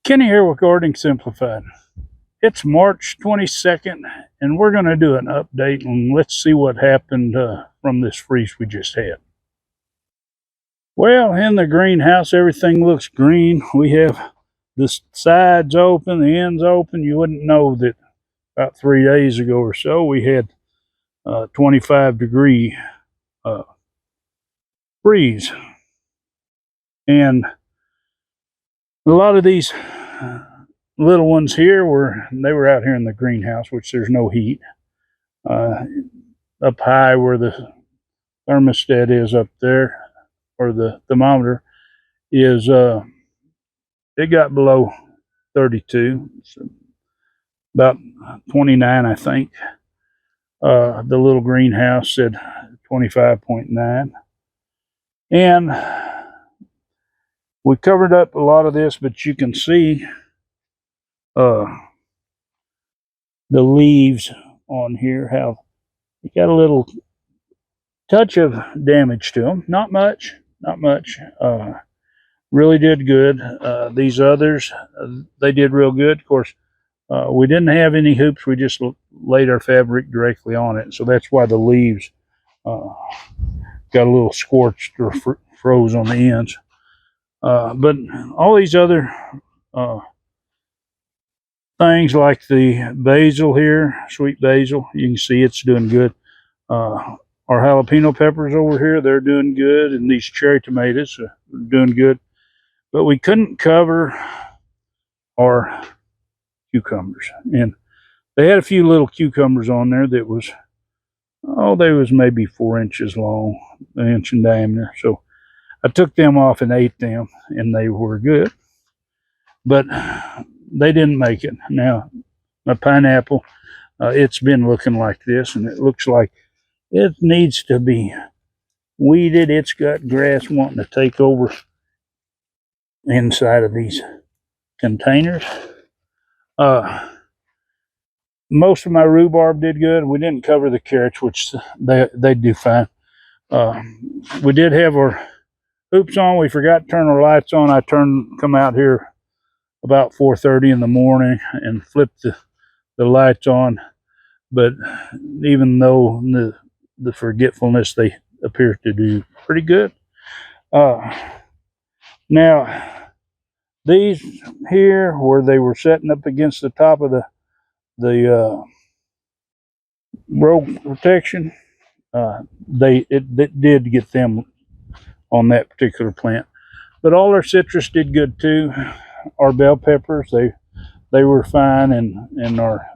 Kenny here with Gardening Simplified. It's March 22nd, and we're going to do an update and let's see what happened from this freeze we just had. Well, in the greenhouse, everything looks green. We have the sides open, the ends open. You wouldn't know that about 3 days ago or so we had 25-degree freeze. And a lot of these little ones here they were out here in the greenhouse, which there's no heat. Up high where the thermostat is up there, or the thermometer is, it got below 32, so about 29, I think. The little greenhouse said 25.9. And we covered up a lot of this, but you can see the leaves on here have got a little touch of damage to them. Not much. Really did good. These others, they did real good. Of course, we didn't have any hoops. We just laid our fabric directly on it, so that's why the leaves got a little scorched or froze on the ends. But all these other things, like the basil here, sweet basil, you can see it's doing good. Our jalapeno peppers over here, they're doing good, and these cherry tomatoes are doing good. But we couldn't cover our cucumbers, and they had a few little cucumbers on there that was, they was maybe 4 inches long, an inch in diameter. So I took them off and ate them, and they were good, but they didn't make it. Now, my pineapple, it's been looking like this, and it looks like it needs to be weeded. It's got grass wanting to take over inside of these containers. Most of my rhubarb did good. We didn't cover the carrots, which they do fine. We did have our hoops on. We forgot to turn our lights on. I come out here about 4:30 in the morning and flipped the lights on. But even though the forgetfulness, they appear to do pretty good. Now, these here, where they were setting up against the top of the row protection, it did get them on that particular plant. But all our citrus did good too. Our bell peppers, they were fine, and our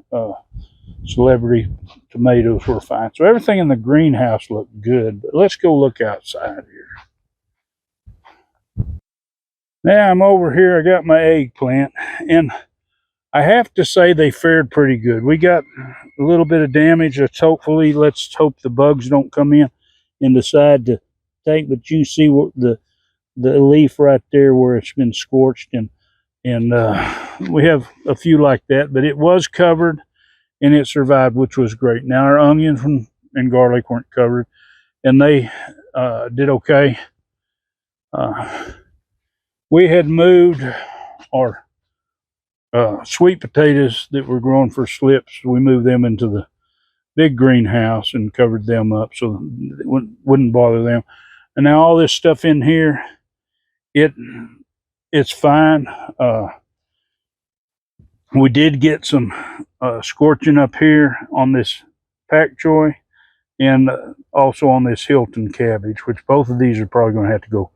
celebrity tomatoes were fine. So everything in the greenhouse looked good. But let's go look outside here. Now I'm over here. I got my eggplant, and I have to say they fared pretty good. We got a little bit of damage. Let's hope the bugs don't come in and decide to take. But you see what the leaf right there where it's been scorched, and we have a few like that. But it was covered, and it survived, which was great. Now our onions and garlic weren't covered, and they did okay. We had moved our sweet potatoes that were growing for slips. We moved them into the big greenhouse and covered them up so it wouldn't bother them. And now all this stuff in here, it's fine. We did get some scorching up here on this pak choi, and also on this Hilton cabbage, which both of these are probably going to have to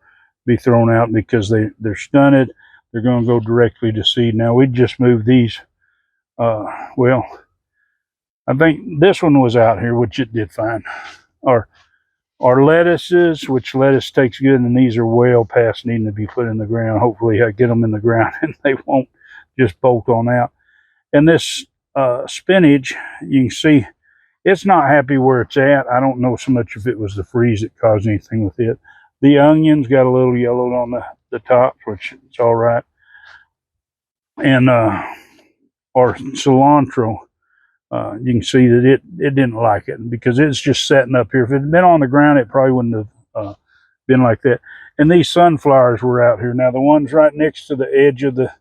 be thrown out because they're stunted. They're going to go directly to seed. Now, we just moved these. Well, I think this one was out here, which it did fine. Our lettuces, which lettuce takes good, and these are well past needing to be put in the ground. Hopefully I get them in the ground and they won't just bolt on out. And this spinach, you can see it's not happy where it's at. I don't know so much if it was the freeze that caused anything with it. The onions got a little yellowed on the top, which is all right. And our cilantro, you can see that it didn't like it because it's just setting up here. If it had been on the ground, it probably wouldn't have been like that. And these sunflowers were out here. Now, the ones right next to the edge of the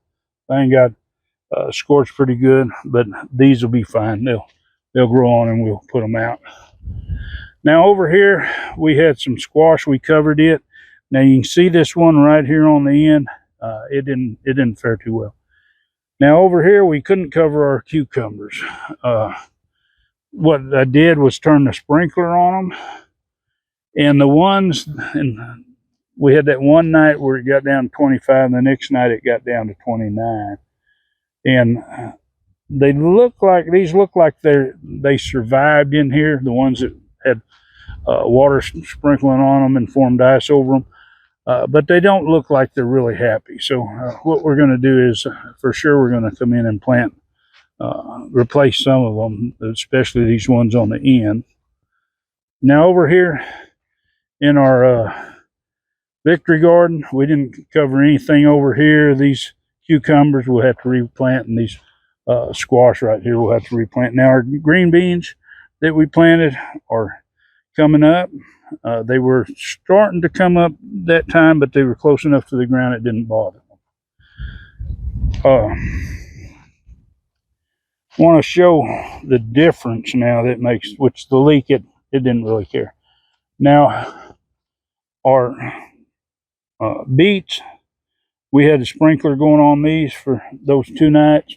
thing got scorched pretty good, but these will be fine. They'll grow on and we'll put them out. Now over here we had some squash. We covered it. Now you can see this one right here on the end. It didn't fare too well. Now over here we couldn't cover our cucumbers. What I did was turn the sprinkler on them, and the ones, and we had that one night where it got down to 25, and the next night it got down to 29. And these look like they survived in here. The ones that had water sprinkling on them and formed ice over them. But they don't look like they're really happy. So what we're going to do is, for sure, we're going to come in and plant, replace some of them, especially these ones on the end. Now over here in our Victory Garden, we didn't cover anything over here. These cucumbers we'll have to replant, and these squash right here we'll have to replant. Now our green beans that we planted are coming up. They were starting to come up that time, but they were close enough to the ground it didn't bother them. Want to show the difference now that makes, which the leek it didn't really care. Now our beets, we had a sprinkler going on these for those 2 nights.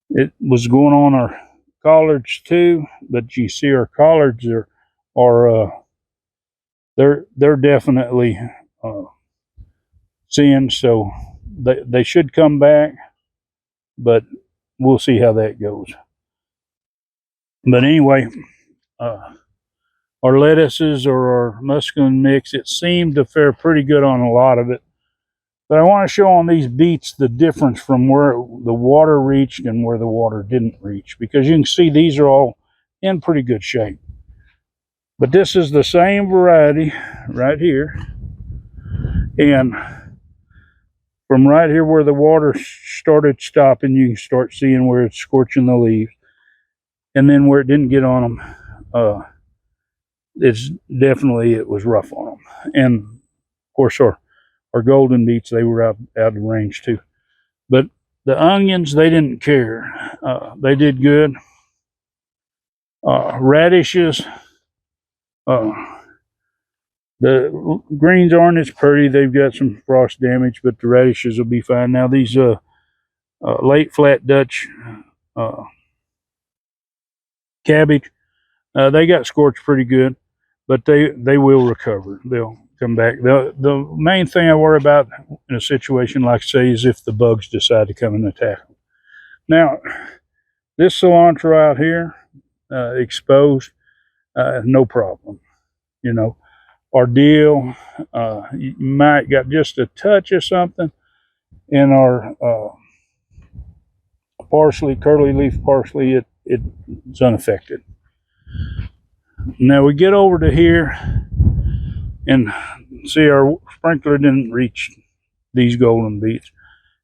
It was going on our collards too, but you see our collards are they're definitely seeing, so they should come back, but we'll see how that goes. But anyway, our lettuces or our muscovy mix, it seemed to fare pretty good on a lot of it. But I want to show on these beets the difference from where the water reached and where the water didn't reach, because you can see these are all in pretty good shape. But this is the same variety right here. And from right here where the water started stopping, you can start seeing where it's scorching the leaves. And then where it didn't get on them, it was rough on them. And of course our golden beets, they were out of range too. But the onions, they didn't care. They did good. Radishes, the greens aren't as pretty. They've got some frost damage, but the radishes will be fine. Now these late flat Dutch cabbage, they got scorched pretty good, but they will recover. They'll come back. The main thing I worry about in a situation like, say, is if the bugs decide to come and attack them. Now this cilantro out here, exposed, no problem. You know, our dill, you might got just a touch of something. In our parsley, curly leaf parsley, it's unaffected. Now we get over to here and see our sprinkler didn't reach these golden beets,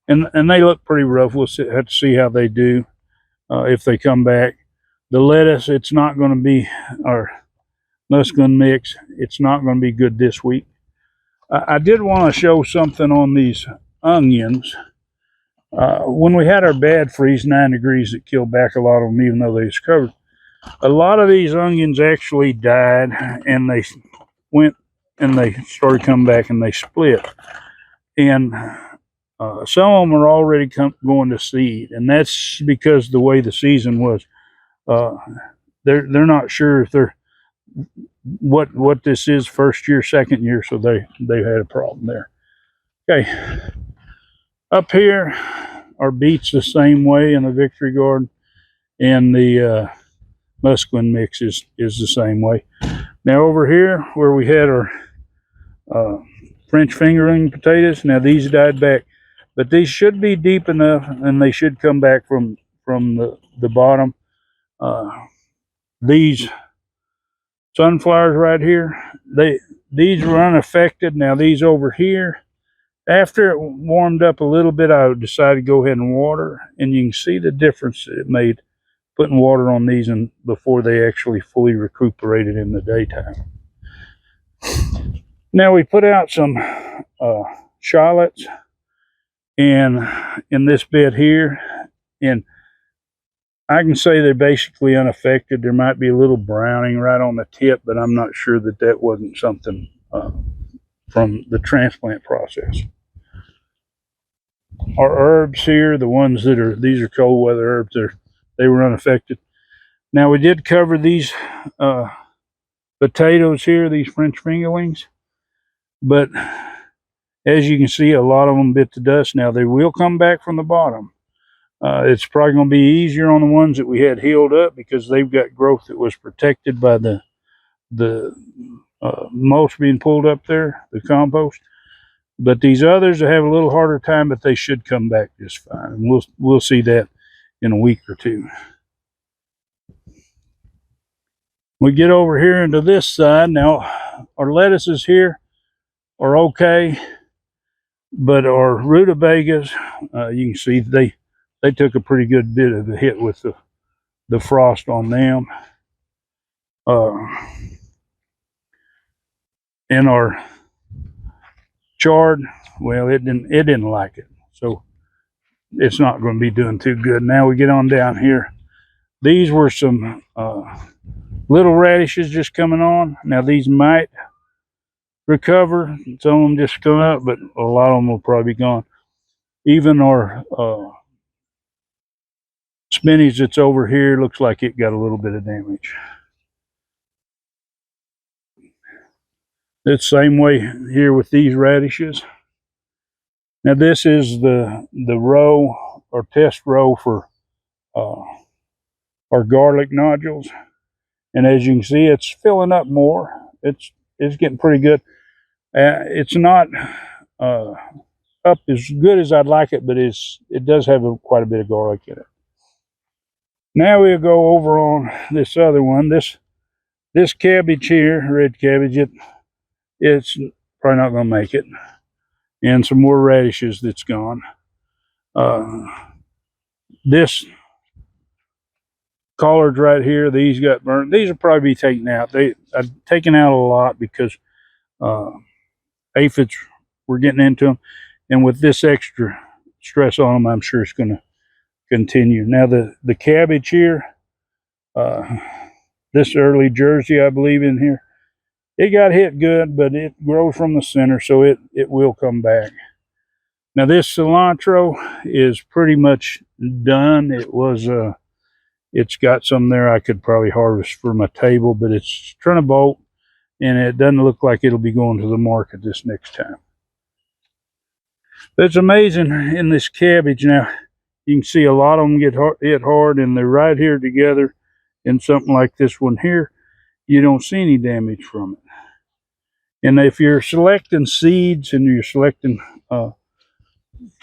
and they look pretty rough. We'll have to see how they do if they come back. The lettuce, it's not going to be our muscovy mix. It's not going to be good this week. I did want to show something on these onions. When we had our bad freeze, 9 degrees, it killed back a lot of them, even though they was covered. A lot of these onions actually died, and they went and they started coming back and they split. And some of them are already going to seed, and that's because the way the season was. They're not sure if they're what this is, first year, second year, so they had a problem there. Okay, up here our beets the same way in the Victory Garden, and the muscovy mix is the same way. Now over here where we had our French fingering potatoes, now these died back, but these should be deep enough and they should come back from the bottom. These sunflowers right here, these were unaffected. Now these over here, after it warmed up a little bit, I decided to go ahead and water, and you can see the difference it made putting water on these and before they actually fully recuperated in the daytime. Now we put out some shallots, and in this bed here, and I can say they're basically unaffected. There might be a little browning right on the tip, but I'm not sure that that wasn't something from the transplant process. Our herbs here, the ones that are, these are cold weather herbs, they were unaffected. Now we did cover these potatoes here, these French fingerlings, but as you can see, a lot of them bit the dust. Now they will come back from the bottom. It's probably going to be easier on the ones that we had healed up because they've got growth that was protected by the mulch being pulled up there, the compost. But these others have a little harder time, but they should come back just fine. And we'll see that in a week or two. We get over here into this side. Now, our lettuces here are okay, but our rutabagas, you can see they took a pretty good bit of a hit with the frost on them. And our chard, well, it didn't like it, so it's not going to be doing too good. Now we get on down here. These were some little radishes just coming on. Now these might recover. Some of them just come up, but a lot of them will probably be gone. Even our spinach that's over here looks like it got a little bit of damage. It's the same way here with these radishes. Now this is the row or test row for our garlic nodules, and as you can see, it's filling up more. It's getting pretty good. It's not up as good as I'd like it, but it does have quite a bit of garlic in it. Now we'll go over on this other one. This cabbage here, red cabbage, it's probably not going to make it. And some more radishes that's gone. This collards right here, these got burnt. These will probably be taken out. I've taken out a lot because aphids were getting into them, and with this extra stress on them, I'm sure it's going to continue. Now the cabbage here, this early Jersey, I believe, in here, it got hit good, but it grows from the center, so it will come back. Now this cilantro is pretty much done. It's got some there I could probably harvest for my table, but it's trying to bolt, and it doesn't look like it'll be going to the market this next time. But it's amazing in this cabbage. Now you can see a lot of them get hit hard, and they're right here together. In something like this one here, you don't see any damage from it. And if you're selecting seeds and you're selecting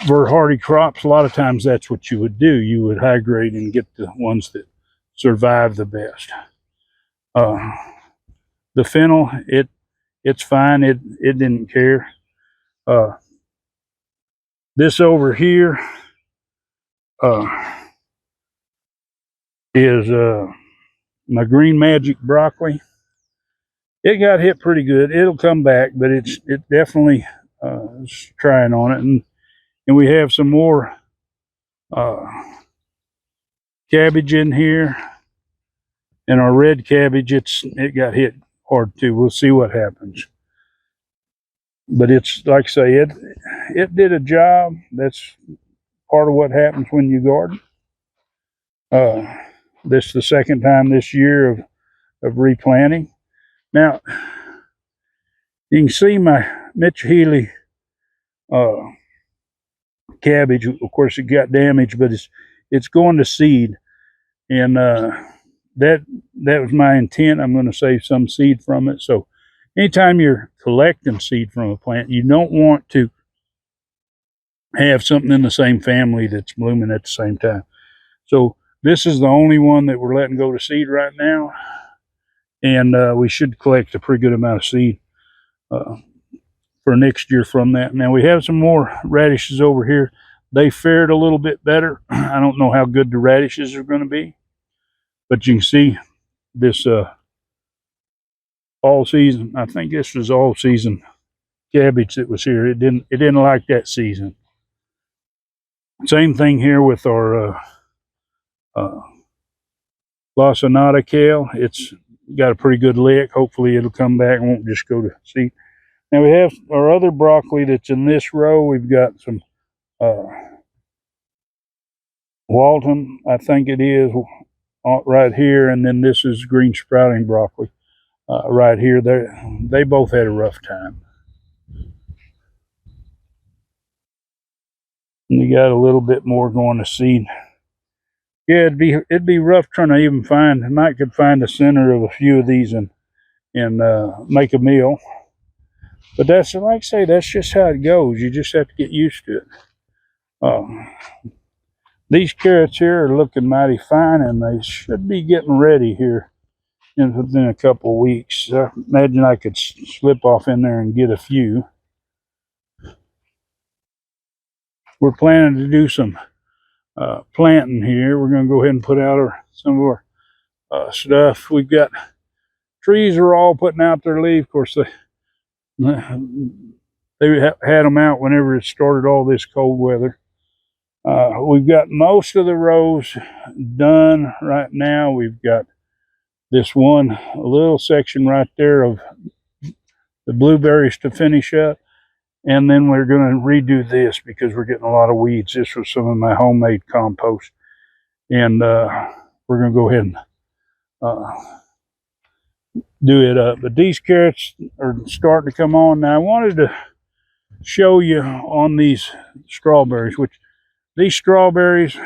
for hardy crops, a lot of times that's what you would do. You would high grade and get the ones that survive the best. The fennel, it's fine. It didn't care. This over here is my Green Magic broccoli. It got hit pretty good. It'll come back, but it definitely is trying on it. And we have some more cabbage in here, and our red cabbage, it got hit hard too. We'll see what happens. But it's like I say, it did a job. That's part of what happens when you garden. This is the second time this year of replanting. Now you can see my Mitch Healy cabbage. Of course, it got damaged, but it's going to seed, and that was my intent. I'm going to save some seed from it. So anytime you're collecting seed from a plant, you don't want to have something in the same family that's blooming at the same time. So this is the only one that we're letting go to seed right now, and we should collect a pretty good amount of seed for next year from that. Now we have some more radishes over here. They fared a little bit better. I don't know how good the radishes are going to be, but you can see this all season. I think this was all season cabbage that was here. It didn't like that season. Same thing here with our lawsonata kale. It's got a pretty good lick. Hopefully it'll come back and won't just go to seed. Now we have our other broccoli that's in this row. We've got some Walton, I think it is, right here, and then this is green sprouting broccoli right here. They both had a rough time. And you got a little bit more going to seed. Yeah, it'd be rough trying to even find. I might could find the center of a few of these and make a meal. But that's, like I say, that's just how it goes. You just have to get used to it. These carrots here are looking mighty fine, and they should be getting ready here within a couple of weeks. I imagine I could slip off in there and get a few. We're planning to do some planting here. We're going to go ahead and put out some of our stuff. We've got trees are all putting out their leaves. Of course, they had them out whenever it started all this cold weather. We've got most of the rows done right now. We've got this one a little section right there of the blueberries to finish up. And then we're going to redo this because we're getting a lot of weeds. This was some of my homemade compost. And we're going to go ahead and do it up. But these carrots are starting to come on. Now I wanted to show you on these strawberries, which these strawberries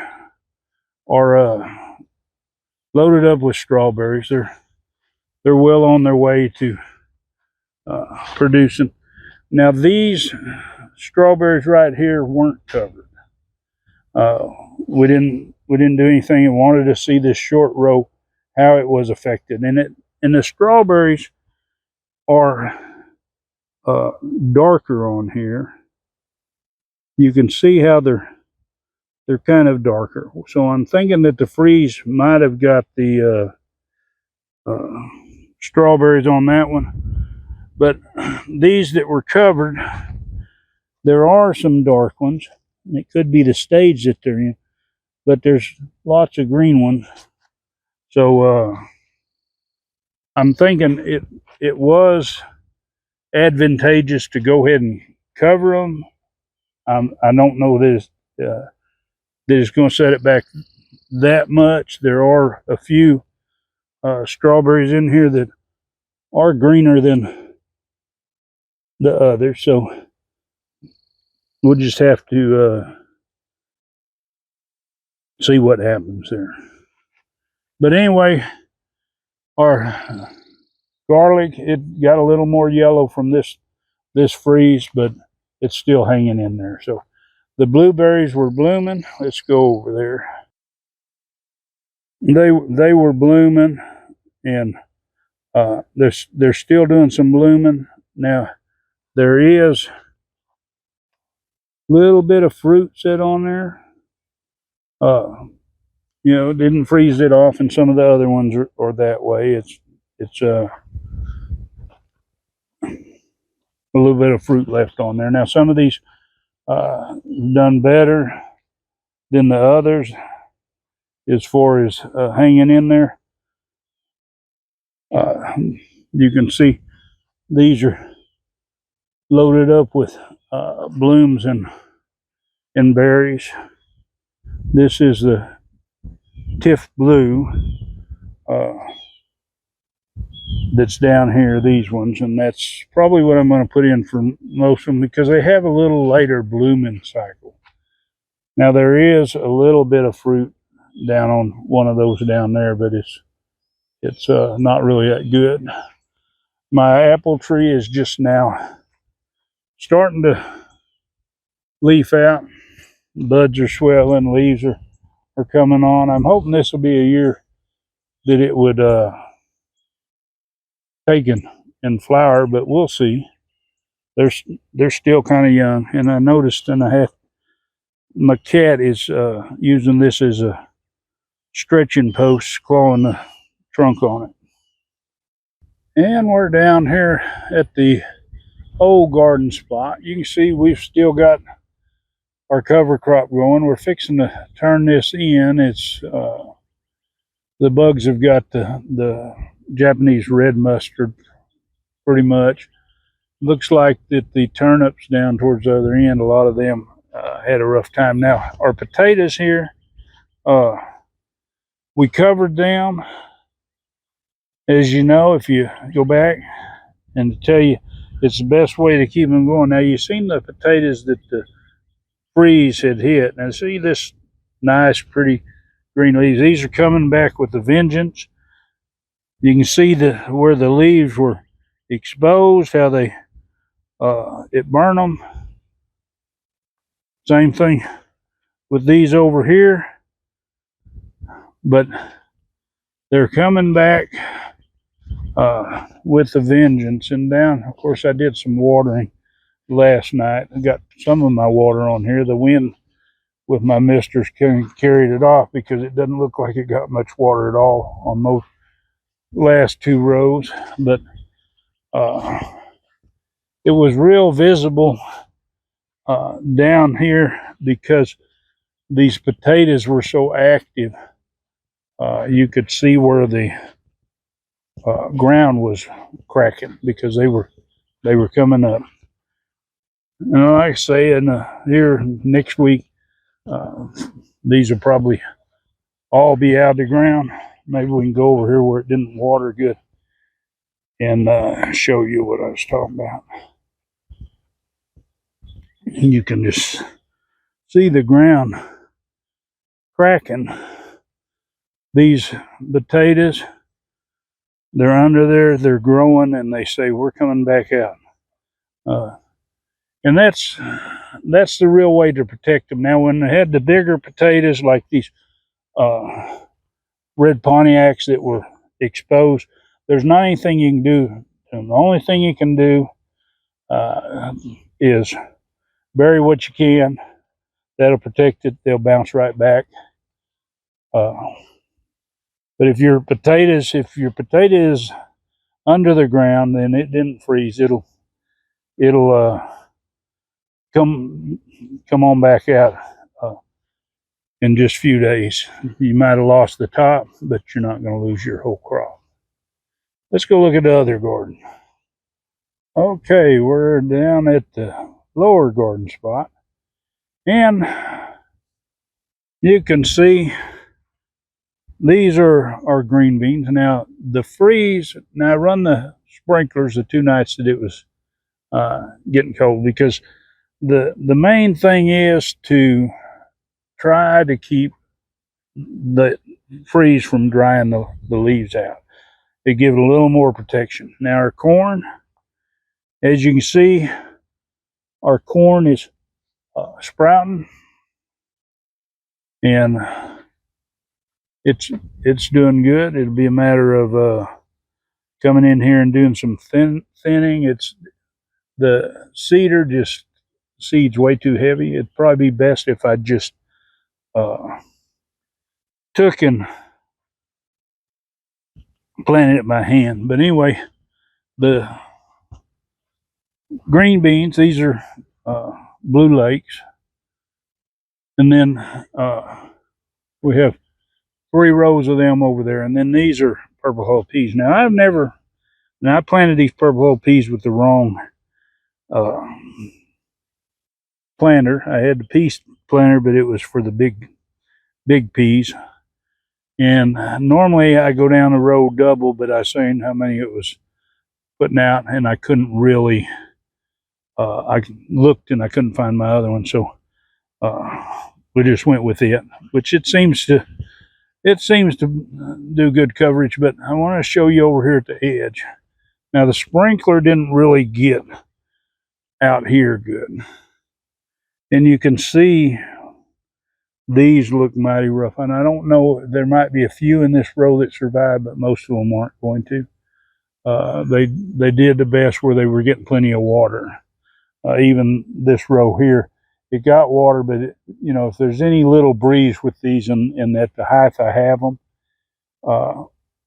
are loaded up with strawberries. They're well on their way to producing. Now these strawberries right here weren't covered. We didn't do anything and wanted to see this short row, how it was affected. And the strawberries are darker on here. You can see how they're kind of darker. So I'm thinking that the freeze might have got the strawberries on that one. But these that were covered, there are some dark ones. It could be the stage that they're in, but there's lots of green ones. So I'm thinking it was advantageous to go ahead and cover them. I don't know that it's going to set it back that much. There are a few strawberries in here that are greener than the others, so we'll just have to see what happens there. But anyway, our garlic, it got a little more yellow from this freeze, but it's still hanging in there. So the blueberries were blooming. Let's go over there. They were blooming, and they're still doing some blooming. Now there is a little bit of fruit set on there. You know, didn't freeze it off, and some of the other ones are that way. It's a little bit of fruit left on there. Now some of these done better than the others as far as hanging in there. You can see these are loaded up with blooms and berries. This is the Tiff Blue that's down here, these ones, and that's probably what I'm going to put in for most of them because they have a little later blooming cycle. Now there is a little bit of fruit down on one of those down there, but it's not really that good. My apple tree is just now starting to leaf out. Buds are swelling, leaves are coming on. I'm hoping this will be a year that it would take and flower, but we'll see. They're still kind of young, and I noticed, and my cat is using this as a stretching post, clawing the trunk on it. And we're down here at the old garden spot. You can see we've still got our cover crop going. We're fixing to turn this in. It's the bugs have got the Japanese red mustard pretty much. Looks like that the turnips down towards the other end, a lot of them had a rough time. Now our potatoes here, we covered them, as you know, if you go back, and to tell you, it's the best way to keep them going. Now you've seen the potatoes that the freeze had hit. Now see this nice, pretty green leaves. These are coming back with a vengeance. You can see where the leaves were exposed, how they it burned them. Same thing with these over here, but they're coming back with a vengeance. And down, of course, I did some watering last night. I got some of my water on here. The wind with my misters carried it off because it doesn't look like it got much water at all on those last two rows, but it was real visible down here because these potatoes were so active. You could see where the ground was cracking because they were coming up. And like I say, here next week, these will probably all be out of the ground. Maybe we can go over here where it didn't water good and show you what I was talking about. And you can just see the ground cracking. These potatoes, they're under there, they're growing, and they say we're coming back out. And that's the real way to protect them. Now, when they had the bigger potatoes like these red Pontiacs that were exposed, there's not anything you can do to them. The only thing you can do is bury what you can. That'll protect it. They'll bounce right back. But if your potato is under the ground, then it didn't freeze. It'll come on back out in just a few days. You might have lost the top, but you're not going to lose your whole crop. Let's go look at the other garden. Okay, we're down at the lower garden spot, and you can see these are our green beans. Now the freeze, now I run the sprinklers the 2 nights that it was getting cold, because the main thing is to try to keep the freeze from drying the leaves out. They give it a little more protection. Now our corn, as you can see, our corn is sprouting, and it's doing good. It'll be a matter of coming in here and doing some thinning. It's the seeder just seeds way too heavy. It'd probably be best if I just took and planted it by hand. But anyway, the green beans, these are Blue Lakes, and then we have 3 rows of them over there, and then these are purple hull peas. Now I planted these purple hull peas with the wrong planter. I had the peas planter, but it was for the big peas. And normally I go down the row double, but I seen how many it was putting out, and I couldn't really. I looked and I couldn't find my other one, so we just went with it, which it seems to do good coverage. But I want to show you over here at the edge. Now the sprinkler didn't really get out here good, and you can see these look mighty rough. And I don't know, there might be a few in this row that survived, but most of them aren't going to. They did the best where they were getting plenty of water. Even this row here, it got water, but if there's any little breeze with these, and at the height I have them,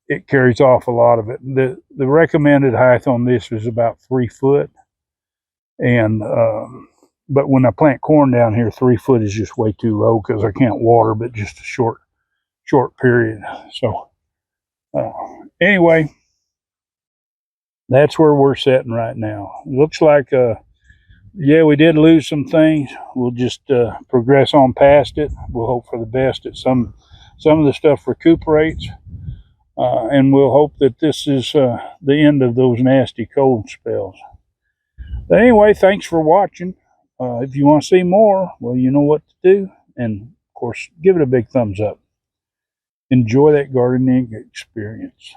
it carries off a lot of it. The recommended height on this is about 3 foot, and But when I plant corn down here, 3 foot is just way too low because I can't water but just a short period. So anyway, that's where we're sitting right now. It looks like yeah, we did lose some things. We'll just progress on past it. We'll hope for the best that some of the stuff recuperates, and we'll hope that this is the end of those nasty cold spells. But anyway, thanks for watching. If you want to see more, well, you know what to do. And of course, give it a big thumbs up. Enjoy that gardening experience.